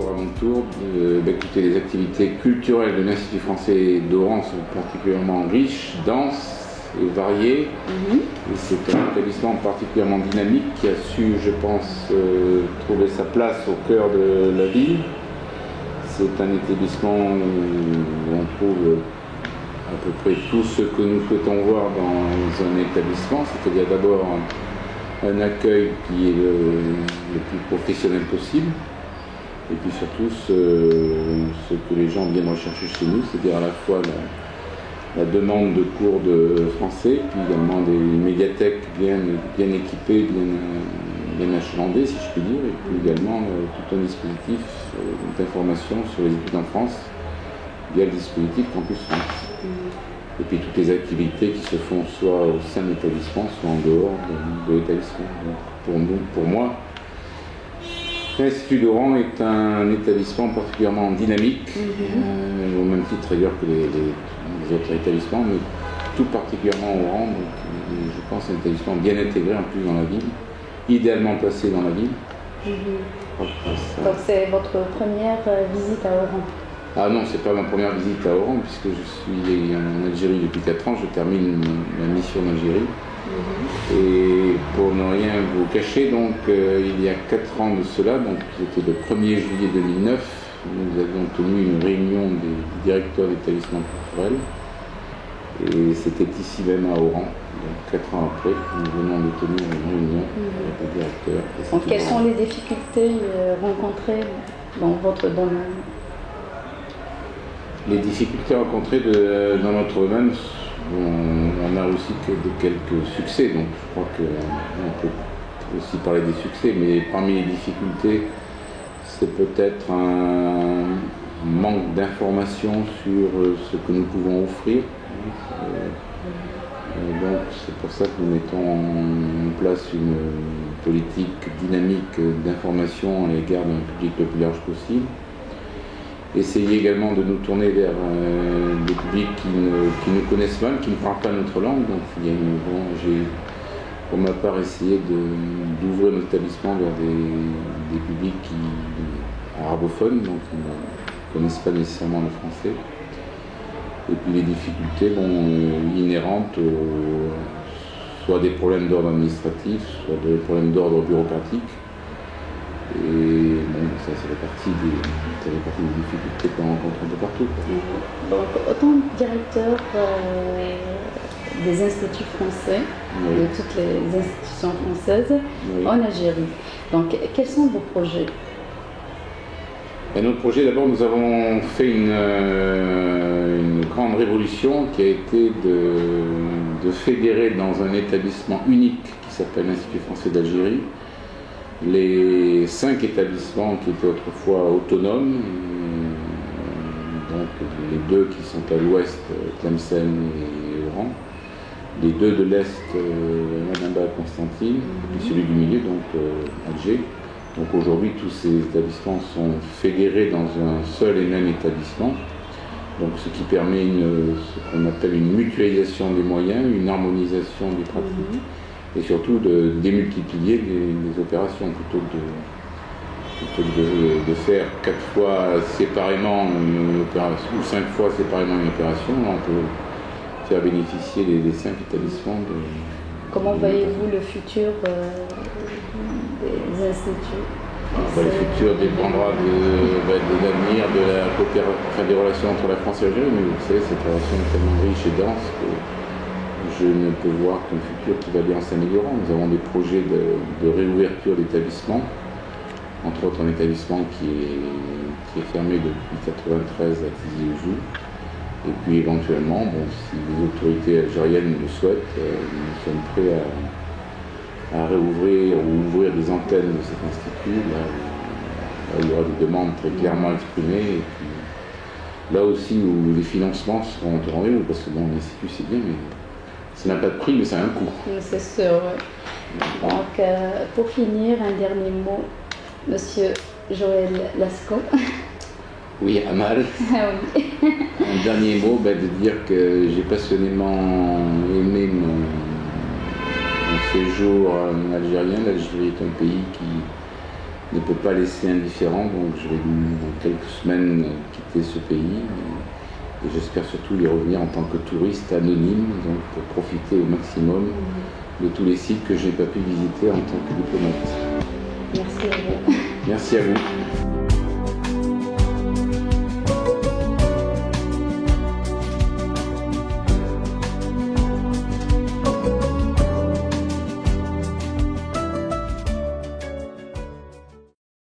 à mon tour d'écouter les activités culturelles de l'Institut français d'Oran sont particulièrement riches, denses et variées. Et c'est un établissement particulièrement dynamique qui a su, je pense, trouver sa place au cœur de la ville. C'est un établissement où on trouve à peu près tout ce que nous souhaitons voir dans un établissement, c'est-à-dire d'abord un accueil qui est le plus professionnel possible, et puis surtout ce que les gens viennent rechercher chez nous, c'est-à-dire à la fois la demande de cours de français, puis également des médiathèques bien équipées, bien achalandées, si je puis dire, et puis également tout un dispositif d'information sur les études en France via le dispositif Campus France. Et puis toutes les activités qui se font soit au sein de l'établissement, soit en dehors de l'établissement. Pour moi, l'Institut d'Oran est un établissement particulièrement dynamique, au même titre d'ailleurs que les autres établissements, mais tout particulièrement Oran. Donc, je pense un établissement bien intégré en plus dans la ville, idéalement placé dans la ville. Donc c'est votre première visite à Oran? Ah non, c'est pas ma première visite à Oran, puisque je suis en Algérie depuis 4 ans, je termine ma mission en Algérie. Et pour ne rien vous cacher, donc il y a 4 ans de cela, donc c'était le 1er juillet 2009, nous avions tenu une réunion des directeurs d'établissements culturels, et c'était ici même à Oran, donc 4 ans après, nous venons de tenir une réunion avec les directeurs. Donc quelles sont les difficultés rencontrées dans votre domaine? Les difficultés rencontrées dans notre domaine, on a aussi quelques succès, donc je crois qu'on peut aussi parler des succès, mais parmi les difficultés, c'est peut-être un manque d'information sur ce que nous pouvons offrir. Donc c'est pour ça que nous mettons en place une politique dynamique d'information à l'égard d'un public le plus large possible. Essayer également de nous tourner vers des publics qui nous connaissent mal, qui ne parlent pas notre langue. Donc j'ai pour ma part essayé d'ouvrir notre établissement vers des publics arabophones, donc qui ne connaissent pas nécessairement le français. Et puis les difficultés inhérentes soit des problèmes d'ordre administratif, soit des problèmes d'ordre bureaucratique. Et ça fait partie des difficultés qu'on rencontre un peu partout. Donc, autant directeur des instituts français, de toutes les institutions françaises en Algérie. Donc, quels sont vos projets? Et notre projet, d'abord, nous avons fait une grande révolution qui a été de fédérer dans un établissement unique qui s'appelle l'Institut français d'Algérie les 5 établissements qui étaient autrefois autonomes, donc les 2 qui sont à l'ouest, Tlemcen et Oran, les 2 de l'est, Madamba et Constantine, et celui du milieu, donc Alger. Donc aujourd'hui, tous ces établissements sont fédérés dans un seul et même établissement, donc ce qui permet ce qu'on appelle une mutualisation des moyens, une harmonisation des pratiques. Et surtout de démultiplier les opérations plutôt que de faire 4 fois séparément une opération ou 5 fois séparément une opération. On peut faire bénéficier les 5 établissements de... Comment voyez-vous le futur des instituts? Le futur dépendra de l'avenir de la coopération, des relations entre la France et l'Algérie, mais vous savez, cette relation est tellement riche et dense que je ne peux voir qu'un futur qui va bien en s'améliorant. Nous avons des projets de réouverture d'établissements, entre autres un établissement qui est fermé depuis 1993 à Tizi Ouzou. Et puis éventuellement, si les autorités algériennes le souhaitent, nous sommes prêts à réouvrir ou ouvrir des antennes de cet institut. Là, il y aura des demandes très clairement exprimées. Et puis, là aussi où les financements seront au rendez-vous, parce que l'institut c'est bien, mais ça n'a pas de prix, mais ça a un coût. C'est sûr, oui. Donc, pour finir, un dernier mot, Monsieur Joël Lascaux. Oui, Amal. Ah oui. Un dernier mot, de dire que j'ai passionnément aimé mon séjour algérien. L'Algérie est un pays qui ne peut pas laisser indifférent, donc je vais dans quelques semaines quitter ce pays et j'espère surtout y revenir en tant que touriste anonyme, donc pour profiter au maximum de tous les sites que je n'ai pas pu visiter en tant que diplomate. Merci à vous. Merci à vous.